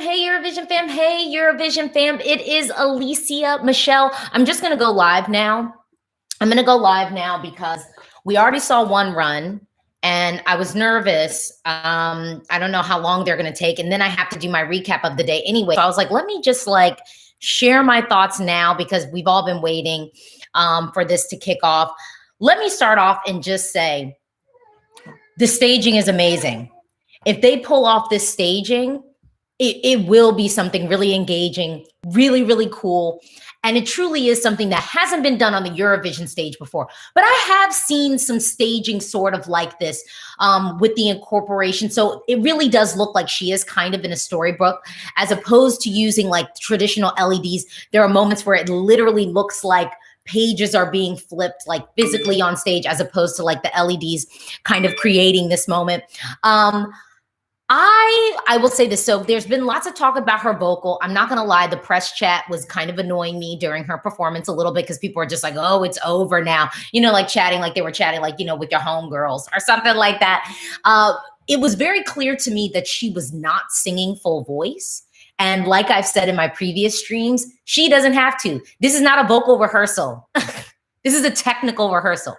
Hey, Eurovision fam. Hey, Eurovision fam. It is Alesia Michelle. I'm just going to go live now. I'm going to go live now because we already saw one run and I was nervous. I don't know how long they're going to take. And then I have to do my recap of the day anyway. So I was like, let me just share my thoughts now because we've all been waiting for this to kick off. Let me start off and just say the staging is amazing. If they pull off this staging, it will be something really engaging, really, really cool. And it truly is something that hasn't been done on the Eurovision stage before. But I have seen some staging sort of like this with the incorporation. So it really does look like she is kind of in a storybook, as opposed to using like traditional LEDs. There are moments where it literally looks like pages are being flipped like physically on stage, as opposed to like the LEDs kind of creating this moment. I will say this. So there's been lots of talk about her vocal. I'm not going to lie. The press chat was kind of annoying me during her performance a little bit because people are just like, oh, it's over now. You know, like chatting, like they were chatting, like, you know, with your homegirls or something like that. It was very clear to me that she was not singing full voice. And like I've said in my previous streams, she doesn't have to. This is not a vocal rehearsal. This is a technical rehearsal.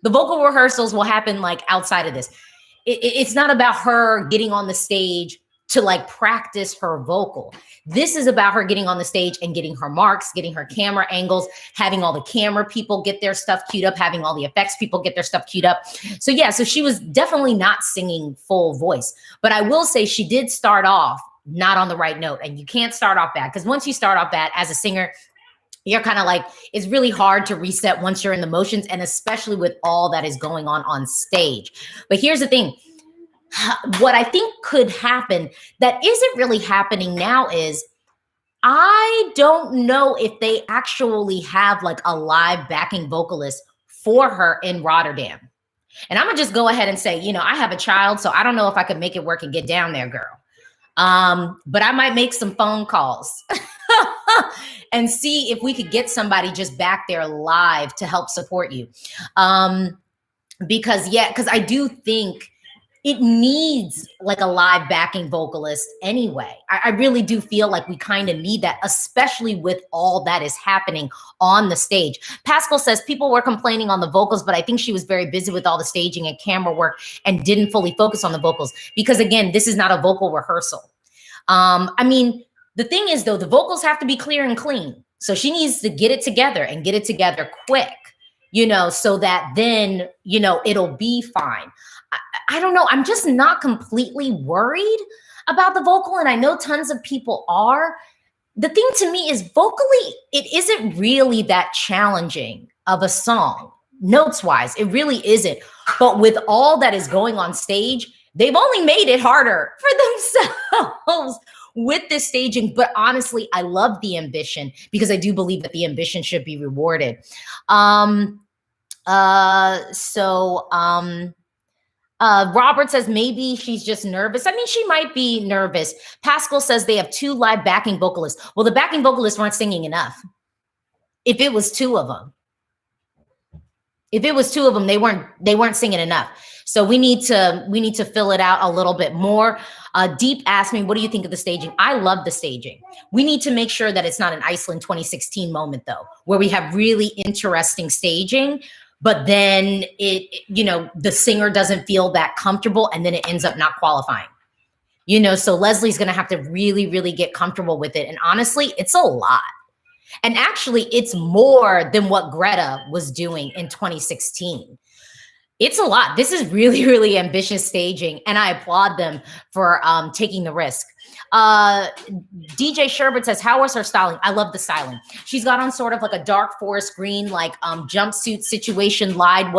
The vocal rehearsals will happen like outside of this. It's not about her getting on the stage to like practice her vocal. This is about her getting on the stage and getting her marks, getting her camera angles, having all the camera people get their stuff queued up, having all the effects people get their stuff queued up. So yeah, so she was definitely not singing full voice. But I will say she did start off not on the right note. And you can't start off bad, because once you start off bad as a singer, you're kind of like, it's really hard to reset once you're in the motions, and especially with all that is going on stage. But here's the thing. What I think could happen that isn't really happening now is I don't know if they actually have like a live backing vocalist for her in Rotterdam. And I'm going to just go ahead and say, you know, I have a child, so I don't know if I could make it work and get down there, girl. But I might make some phone calls and see if we could get somebody just back there live to help support you. Because I do think it needs like a live backing vocalist anyway. I really do feel like we kind of need that, especially with all that is happening on the stage. Pascal says people were complaining on the vocals, but I think she was very busy with all the staging and camera work and didn't fully focus on the vocals, because again, this is not a vocal rehearsal. I mean, the thing is though, the vocals have to be clear and clean. So she needs to get it together and get it together quick, you know, so that then, you know, it'll be fine. I don't know. I'm just not completely worried about the vocal. And I know tons of people are. The thing to me is vocally, it isn't really that challenging of a song, notes wise. It really isn't. But with all that is going on stage, they've only made it harder for themselves with this staging. But honestly, I love the ambition, because I do believe that the ambition should be rewarded. Robert says maybe she's just nervous. I mean, she might be nervous. Pascal says they have 2 live backing vocalists. Well, the backing vocalists weren't singing enough. If it was 2 of them, they weren't singing enough. So we need to fill it out a little bit more. Deep asked me, what do you think of the staging? I love the staging. We need to make sure that it's not an Iceland 2016 moment though, where we have really interesting staging, but then you know, the singer doesn't feel that comfortable and then it ends up not qualifying. You know, so Lesley's going to have to really, really get comfortable with it. And honestly, it's a lot. And actually, it's more than what Greta was doing in 2016. It's a lot. This is really, really ambitious staging, and I applaud them for taking the risk. DJ Sherbert says, how was her styling? I love the styling. She's got on sort of like a dark forest green, like jumpsuit situation, wide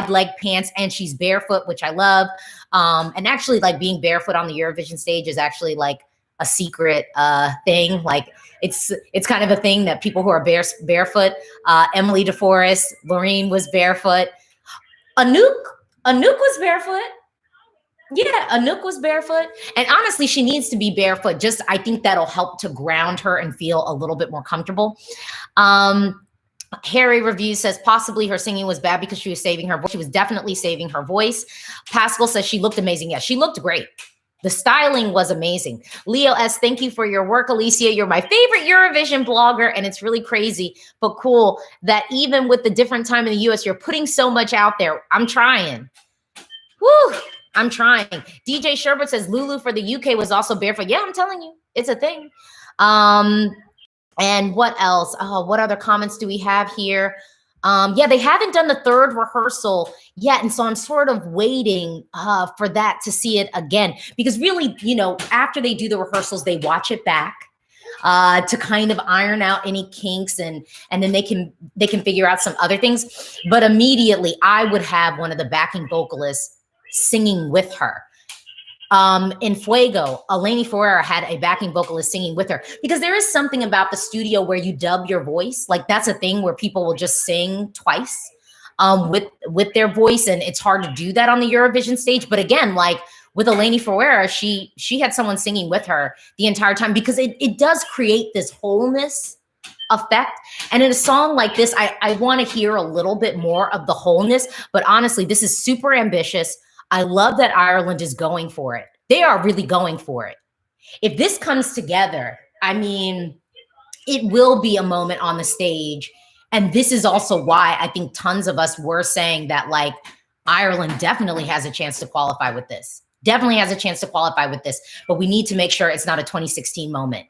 leg pants, and she's barefoot, which I love. And actually, like being barefoot on the Eurovision stage is actually like a secret thing. Like it's kind of a thing that people who are barefoot. Emily DeForest, Loreen was barefoot. Anouk was barefoot. Yeah, Anouk was barefoot. And honestly, she needs to be barefoot. Just, I think that'll help to ground her and feel a little bit more comfortable. Harry Review says possibly her singing was bad because she was saving her voice. She was definitely saving her voice. Pascal says she looked amazing. Yeah, she looked great. The styling was amazing. Leo S., thank you for your work, Alesia. You're my favorite Eurovision blogger, and it's really crazy, but cool that even with the different time in the US, you're putting so much out there. I'm trying. Woo! I'm trying. DJ Sherbert says Lulu for the UK was also barefoot. Yeah, I'm telling you, it's a thing. And what else? Oh, what other comments do we have here? Yeah, they haven't done the third rehearsal yet. And so I'm sort of waiting for that to see it again, because really, you know, after they do the rehearsals, they watch it back to kind of iron out any kinks, and then they can figure out some other things. But immediately I would have one of the backing vocalists singing with her. In Fuego, Eleni Ferreira had a backing vocalist singing with her, because there is something about the studio where you dub your voice. Like, that's a thing where people will just sing twice with their voice, and it's hard to do that on the Eurovision stage. But again, like with Eleni Ferreira, she had someone singing with her the entire time, because it does create this wholeness effect. And in a song like this, I want to hear a little bit more of the wholeness. But honestly, this is super ambitious. I love that Ireland is going for it. They are really going for it. If this comes together, I mean, it will be a moment on the stage. And this is also why I think tons of us were saying that, like, Ireland definitely has a chance to qualify with this. Definitely has a chance to qualify with this. But we need to make sure it's not a 2016 moment.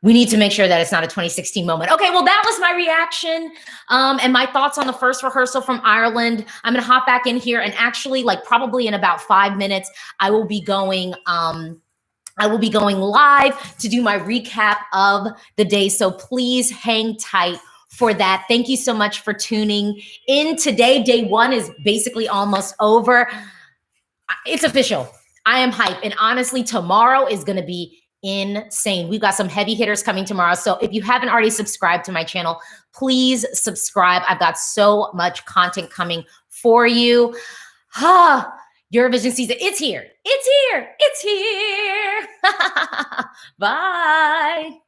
We need to make sure that it's not a 2016 moment. Okay, well, that was my reaction and my thoughts on the first rehearsal from Ireland. I'm going to hop back in here, and actually, like, probably in about 5 minutes, I will be going live to do my recap of the day. So please hang tight for that. Thank you so much for tuning in today. Day one is basically almost over. It's official. I am hyped. And honestly, tomorrow is going to be insane. We've got some heavy hitters coming tomorrow. So if you haven't already subscribed to my channel, please subscribe. I've got so much content coming for you. Eurovision season, it's here. It's here. It's here. Bye.